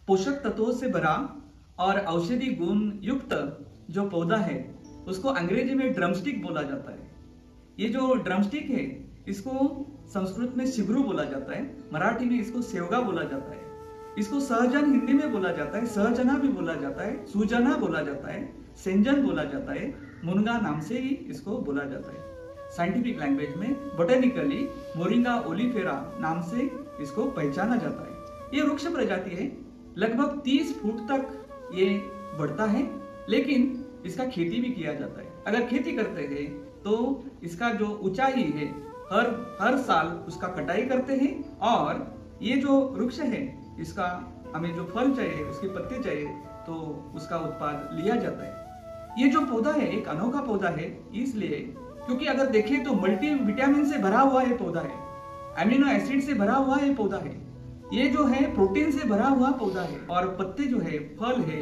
पोषक तत्वों से भरा और औषधि गुण युक्त जो पौधा है उसको अंग्रेजी में ड्रमस्टिक बोला जाता है। ये जो ड्रमस्टिक है इसको संस्कृत में शिगरू बोला जाता है, मराठी में इसको सेवगा बोला जाता है, इसको सहजन हिंदी में बोला जाता है, सहजना भी बोला जाता है, सुजना बोला जाता है, सेंजन बोला जाता है, मुनगा नाम से ही इसको बोला जाता है। साइंटिफिक लैंग्वेज में बोटेनिकली मोरिंगा ओलिफेरा नाम से इसको पहचाना जाता है। ये वृक्ष प्रजाति है, लगभग 30 फुट तक ये बढ़ता है, लेकिन इसका खेती भी किया जाता है। अगर खेती करते हैं तो इसका जो ऊंचाई है हर साल उसका कटाई करते हैं और ये जो वृक्ष है इसका हमें जो फल चाहिए, उसके पत्ते चाहिए तो उसका उत्पाद लिया जाता है। ये जो पौधा है एक अनोखा पौधा है, इसलिए क्योंकि अगर देखें तो मल्टी विटामिन से भरा हुआ ये पौधा है, अमीनो एसिड से भरा हुआ ये पौधा है, ये जो है प्रोटीन से भरा हुआ पौधा है और पत्ते जो है, फल है,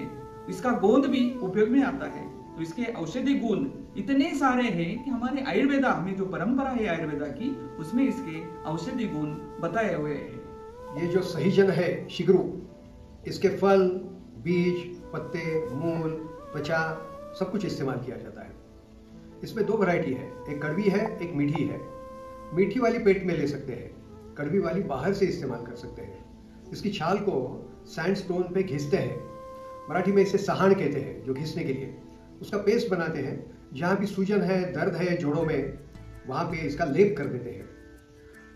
इसका गोंद भी उपयोग में आता है। तो इसके औषधि गुण इतने सारे हैं कि हमारे आयुर्वेदा में जो परंपरा है आयुर्वेदा की, उसमें इसके औषधि गुण बताए हुए हैं। ये जो सहीजन है शिगरू, इसके फल, बीज, पत्ते, मूल, त्वचा सब कुछ इस्तेमाल किया जाता है। इसमें 2 वैरायटी है, एक कड़वी है, एक मीठी है। मीठी वाली पेट में ले सकते हैं, कड़वी वाली बाहर से इस्तेमाल कर सकते हैं। इसकी छाल को सैंडस्टोन पे घिसते हैं, मराठी में इसे सहान कहते हैं, जो घिसने के लिए उसका पेस्ट बनाते हैं। जहाँ भी सूजन है, दर्द है जोड़ों में, वहाँ पे इसका लेप कर देते हैं।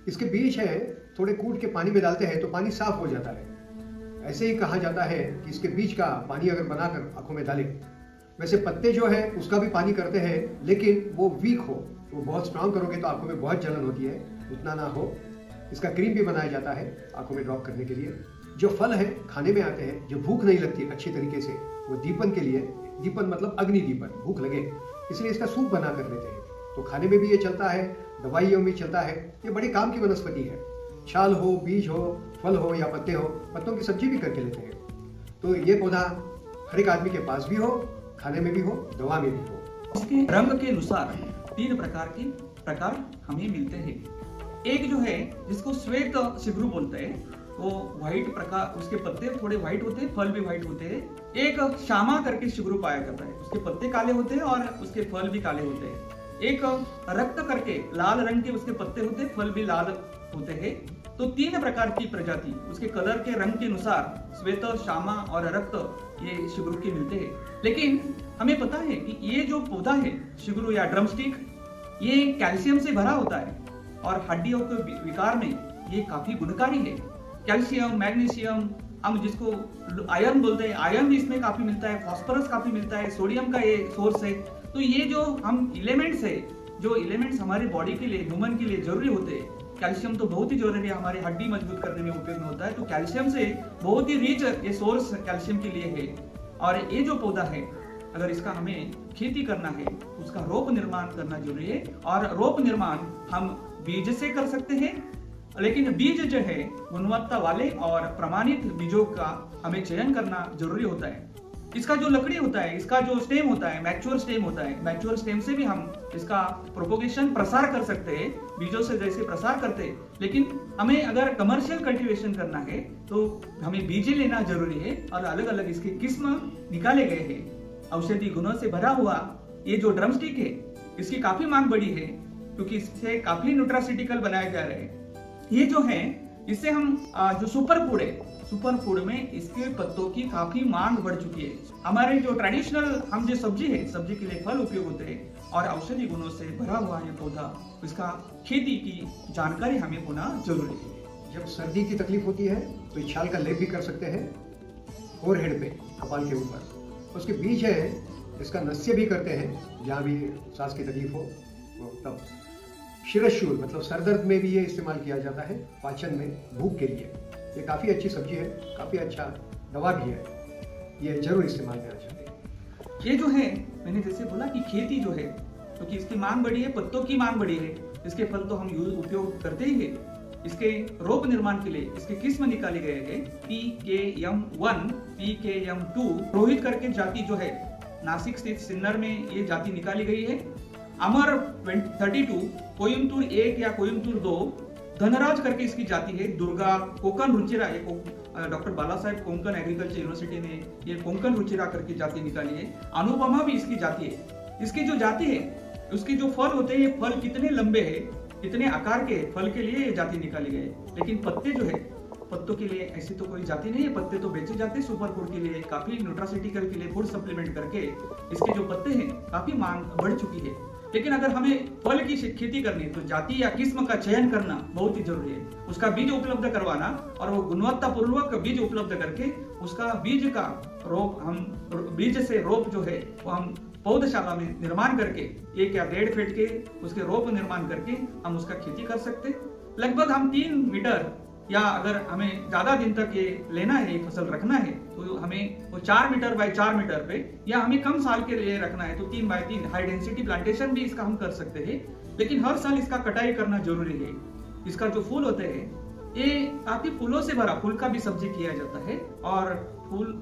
इसके बीज है, थोड़े कूट के पानी में डालते हैं तो पानी साफ हो जाता है। ऐसे ही कहा जाता है कि इसके बीज का पानी अगर बनाकर आंखों में डालें। वैसे पत्ते जो है उसका भी पानी करते हैं, लेकिन वो वीक हो, वो बहुत स्ट्रांग करोगे तो आंखों में बहुत जलन होती है, उतना ना हो। इसका क्रीम भी बनाया जाता है आंखों में ड्रॉप करने के लिए। जो फल है खाने में आते हैं, जो भूख नहीं लगती अच्छी तरीके से, वो दीपन के लिए, दीपन मतलब अग्नि दीपन, भूख लगे, इसलिए इसका सूप बना कर लेते हैं। तो खाने में भी ये चलता है, दवाइयों में चलता है। ये बड़े काम की वनस्पति है। छाल हो, बीज हो, फल हो या पत्ते हो, पत्तों की सब्जी भी करके लेते हैं। तो ये पौधा हर एक आदमी के पास भी हो, खाने में भी हो, दवा में भी हो। इसके रंग के अनुसार 3 प्रकार हमें मिलते हैं। एक जो है जिसको श्वेत शिगरू बोलते हैं, वो व्हाइट प्रकार, उसके पत्ते थोड़े व्हाइट होते हैं, फल भी व्हाइट होते हैं। एक श्यामा करके शिगरू पाया जाता है, उसके पत्ते काले होते हैं और उसके फल भी काले होते हैं। एक रक्त करके लाल रंग के उसके पत्ते होते हैं, फल भी लाल होते हैं। तो 3 प्रकार की प्रजाति उसके कलर के रंग के अनुसार श्वेत, श्यामा और रक्त ये शिगरू के मिलते हैं। लेकिन हमें पता है कि ये जो पौधा है शिगरू या ड्रमस्टिक, ये कैल्शियम से भरा होता है और हड्डियों के विकार में ये काफी गुणकारी है। कैल्शियम, मैग्नीशियम, हम जिसको आयरन बोलते हैं, आयरन भी इसमें काफी मिलता है, फास्फोरस काफी मिलता है, सोडियम का ये सोर्स है। तो ये जो हम एलिमेंट्स है, जो एलिमेंट्स हमारे बॉडी के लिए, ह्यूमन के लिए जरूरी होते हैं, कैल्शियम तो बहुत ही जरूरी है, हमारी हड्डी मजबूत करने में उपयोग में होता है। तो कैल्शियम से बहुत ही रिच ये सोर्स कैल्शियम के लिए है। और ये जो पौधा है, अगर इसका हमें खेती करना है, उसका रोप निर्माण करना जरूरी है। और रोप निर्माण हम बीज से कर सकते हैं, लेकिन बीज जो है गुणवत्ता वाले और प्रमाणित बीजों का हमें चयन करना जरूरी होता है। इसका जो लकड़ी होता है, इसका जो स्टेम होता है, मैच्योर स्टेम होता है, मैच्योर स्टेम से भी हम इसका प्रोपोगेशन, प्रसार कर सकते हैं, बीजों से जैसे प्रसार करते हैं। लेकिन हमें अगर कमर्शियल कल्टीवेशन करना है तो हमें बीज लेना जरूरी है और अलग अलग इसके किस्म निकाले गए हैं। औषधि गुणों से भरा हुआ ये जो ड्रमस्टिक है, इसकी काफी मांग बढ़ी है क्योंकि इससे काफी न्यूट्रास्यूटिकल बनाए जा रहे हैं। ये जो है इससे हम जो सुपर फूड है, सुपर फूड में इसके पत्तों की काफी मांग बढ़ चुकी है। हमारे जो ट्रेडिशनल हम जो सब्जी है, सब्जी के लिए फल उपयोग होते हैं और औषधि गुणों से भरा हुआ ये पौधा, इसका खेती की जानकारी हमें होना जरूरी है। जब सर्दी की तकलीफ होती है तो छाल का लेप भी कर सकते हैं फोरहेड पे, कपाल के ऊपर। उसके बीज है, इसका नस्य भी करते हैं, जहाँ भी सांस की तकलीफ हो तब। शिरशूल मतलब सरदर्द में भी ये इस्तेमाल किया जाता है, पाचन में, भूख के लिए। ये काफ़ी अच्छी सब्जी है, काफ़ी अच्छा दवा भी है, ये जरूर इस्तेमाल करना चाहिए। ये जो है मैंने जैसे बोला कि खेती जो है, क्योंकि इसकी मांग बढ़ी है, पत्तों की मांग बढ़ी है, इसके फल तो हम उपयोग करते ही है। इसके रोप निर्माण के लिए इसके किस्म निकाले गए हैं, PKM1, PKM2 रोहित करके जाति जो है, नासिक स्थित सिन्नर में ये जाति निकाली गई है। अमर 32, कोयम्बटूर 1 या कोयम्बटूर 2, धनराज करके इसकी जाति है। दुर्गा कोंकण रुचिरा, डॉक्टर बाला साहेब कोंकण एग्रीकल्चर यूनिवर्सिटी ने ये कोंकण रुचिरा करके जाति निकाली है। अनुपमा भी इसकी जाति है। इसकी जो जाति है, उसके जो फल होते हैं, ये फल कितने लंबे हैं, कितने आकार के फल के लिए ये जाति निकाली गई। लेकिन पत्ते जो है, पत्तों के लिए ऐसी तो कोई जाति नहीं है। पत्ते तो बेचे जाते हैं सुपर फूड के लिए, काफी न्यूट्रासिटिकल के लिए, फूड सप्लीमेंट करके इसके जो पत्ते हैं काफी मांग बढ़ चुकी है। लेकिन अगर हमें फल की खेती करनी है तो जाति या किस्म का चयन करना बहुत ही जरूरी है। उसका बीज उपलब्ध करवाना और वो गुणवत्ता पूर्वक बीज उपलब्ध करके उसका बीज का रोप, हम बीज से रोप जो है वो हम पौधशाला में निर्माण करके 1 या 1.5 फीट के उसके रोप निर्माण करके हम उसका खेती कर सकते। लगभग हम 3 मीटर या अगर हमें ज्यादा दिन तक ये लेना है, ये फसल रखना है, तो हमें वो 4 मीटर बाय 4 मीटर पे, या हमें कम साल के लिए रखना है तो 3 बाय 3 हाई डेंसिटी प्लांटेशन भी इसका हम कर सकते हैं। लेकिन हर साल इसका कटाई करना जरूरी है। इसका जो फूल होते हैं ये काफी फूलों से भरा, फूल का भी सब्जी किया जाता है। और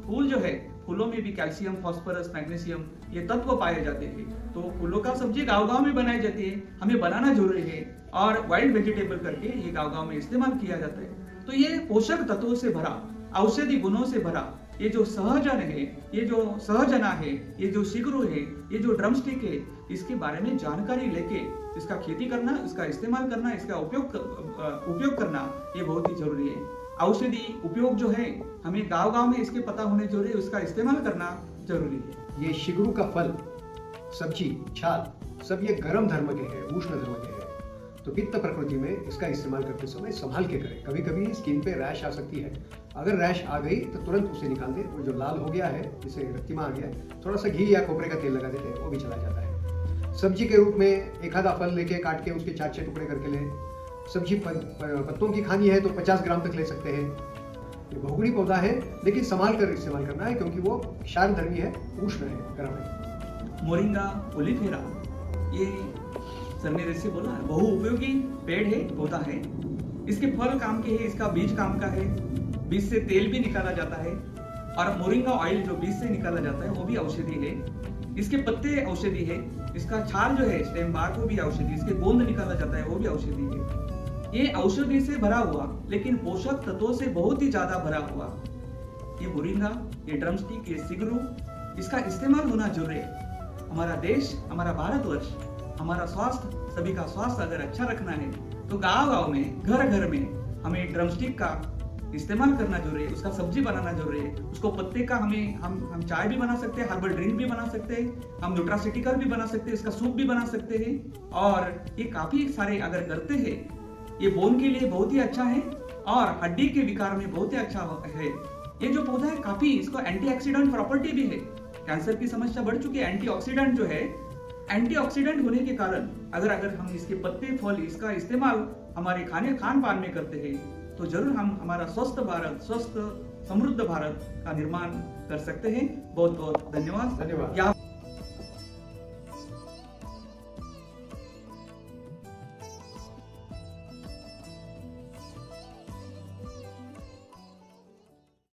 फूल जो है, फूलों में भी कैल्शियम, फास्फोरस, मैग्नीशियम ये तत्व पाए जाते हैं। तो फूलों का सब्जी गांव-गांव में बनाई जाती है, हमें बनाना जरूरी है। और वाइल्ड वेजिटेबल करके ये गांव-गांव में इस्तेमाल किया जाता है। तो ये पोषक तत्वों से भरा, औषधि गुणों से भरा ये जो सहजन है, ये जो सहजना है, ये जो शिग्रू है, ये जो ड्रमस्टिक है, इसके बारे में जानकारी लेके इसका खेती करना, इसका इस्तेमाल करना, इसका उपयोग करना ये बहुत ही जरूरी है। औषधि उपयोग जो है हमें गांव-गांव में इसके पता होने जरूरी है, उसका इस्तेमाल करना जरूरी है। ये शिग्रू का फल, सब्जी, छाल सब ये गर्म धर्म के हैं, उष्ण धर्म के हैं। तो पित्त प्रकृति में इसका इस्तेमाल करते समय संभाल के करें। कभी कभी स्किन पे रैश आ सकती है। अगर रैश आ गई तो तुरंत उसे निकाल दे। वो जो लाल हो गया है, जिसे रक्तिमा आ गया है, थोड़ा सा घी या खोपरे का तेल लगा देते हैं, वो भी चला जाता है। सब्जी के रूप में एक आधा फल लेके काट के उसके 4-6 टुकड़े करके लें। सब्जी पत्तों की खानी है तो 50 ग्राम तक ले सकते हैं। ये बहुगुणी पौधा है, लेकिन संभाल कर इस्तेमाल करना है क्योंकि वो क्षारधर्मी है, उष्ण है, गर्म है। मोरिंगा ओलिफेरा, ये सर ने जैसे बोला बहुउपयोगी पेड़ है, पौधा है। इसके फल काम के है, इसका बीज काम का है। बीज से तेल भी निकाला जाता है। और मोरिंगा ऑयल जो बीज से निकाला जाता है वो भी औषधि है। इसके पत्ते औषधि है। इसका छाल जो है, स्टेम बार्क, वो भी औषधि। इसके गोंद निकाला जाता है, वो भी औषधि है। ये औषधि से भरा हुआ, लेकिन पोषक तत्वों से बहुत ही ज्यादा भरा हुआ ये मोरिंगा, ये ड्रमस्टिक, ये शिग्रू, इसका इस्तेमाल होना जरूरी है। हमारा देश, हमारा भारतवर्ष, हमारा स्वास्थ्य, सभी का स्वास्थ्य अगर अच्छा रखना है तो गांव-गांव में, घर-घर में हमें ड्रमस्टिक का इस्तेमाल करना जरूरी है। उसका सब्जी बनाना जरूरी है। उसको पत्ते का हम चाय भी बना सकते हैं, हर्बल ड्रिंक भी बना सकते हैं, हम न्यूट्रासिटिकल भी बना सकते हैं, इसका सूप भी बना सकते हैं। और ये काफी सारे अगर करते हैं, ये बोन के लिए बहुत ही अच्छा है और हड्डी के विकार में बहुत ही अच्छा है। ये जो पौधा है काफी, इसको एंटीऑक्सीडेंट प्रॉपर्टी भी है। कैंसर की समस्या बढ़ चुकी है। एंटीऑक्सीडेंट जो है, एंटीऑक्सीडेंट होने के कारण अगर हम इसके पत्ते, फल, इसका इस्तेमाल हमारे खान पान में करते हैं तो जरूर हम हमारा स्वस्थ भारत, स्वस्थ समृद्ध भारत का निर्माण कर सकते हैं। बहुत बहुत धन्यवाद।